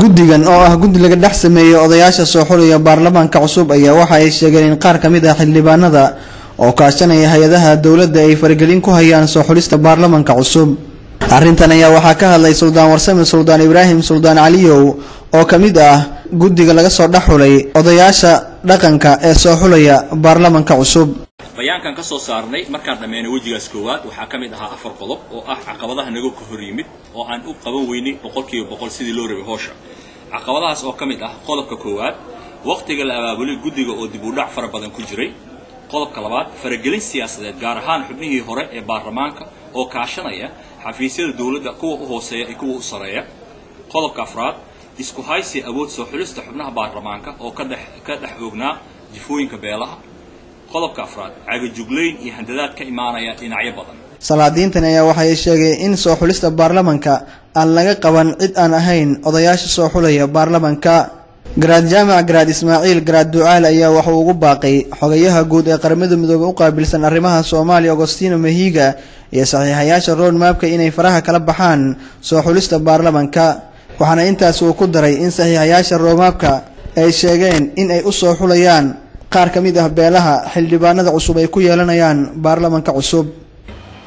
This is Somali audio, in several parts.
guddigan oo ah guddi laga dhex sameeyay odayaasha soo xulaya baarlamaanka cusub ayaa waxa ay sheegeen in qaar kamid ah xildhibaanada oo kaashanaya hay'adaha dawladda ay faragelin ku hayaan soo xulista baarlamaanka cusub. arrintan ayaa waxa ka hadlay Suldaan Warsame Suldaan Ibraahim Suldaan Caliyow oo kamid ah guddiga laga soo dhaxulay odayaasha dhaqanka ee soo xulaya baarlamaanka cusub. bayaankan ka soo saarnay markaan dhameeyay wajigaas koowaad waxa kamid ahaa 4 qodob oo ah caqabadaha naga ku hor yimid oo aan u qaban weynay 100% sidii loo rabay hawsha. caqabadahaas oo kamid ah qodobka koowaad waqtiga la abaabulay guddiga oo dib u dhac fara badan ku jiray. qodobka labaad faragelin siyaasadeed gaar ahaan xubnihii hore ee baarlamaanka oo kaashanaya xafiisyada dawladda kuwa u hooseeya iyo kuwa u sareeya. qodobka afraad isku haysi awood soo xulista xubnaha baarlamaanka oo ka dhex oognaa jifooyinka beelaha. qodobka afraad cagajugleyn iyo handadaad ka imaanaya dhinacyo badan. salaadiintan ayaa waxay sheegeen in soo xulista baarlamaanka aan laga qaban cid aan ahayn odayaasha soo xulaya baarlamaanka. garaad jaamac garaad Ismaaciil garaad Ducaal ayaa waxa uu ugu baaqay xogayaha guud ee qaramada midoobay u qaabilsan arrimaha Soomaaliya Agostino Mahiga iyo saxiixayaasha road mapka inay faraha kala baxaan soo xulista baarlamaanka. waxaana intaas uu ku daray in saxiixayaasha road mapka ay sheegeen in ay u soo xulayaan qaar kamid ah beelaha xildhibaanada cusub ay ku yeelanayaan baarlamaanka cusub.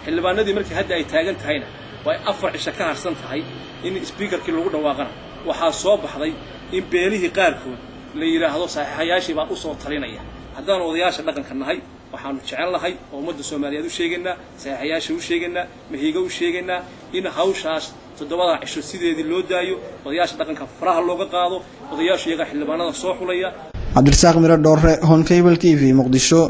xildhibaanadii markii hadda ay taagan tahayna way 4 cisho ka harsan tahay in speakerkii lagu dhawaaqana waxa soo baxday in beelihii qaarkood la yiraahdo saxiixayaashii baa u soo talinaya. haddaan odayaasha dhaqanka nahay waxaanu jecel lahay oo ummadda Soomaaliyeed u sheegaynaa saxiixayaasha u sheegaynaa Mahiga u sheegaynaa in hawshaas 7 cisho sideedii loo daayo odayaasha dhaqanka faraha looga qaado odayaasha iyaga xildhibaanada soo xulaya. Cabdirasaaq Miro Dhoore, Hon Cable TV, Muqdisho.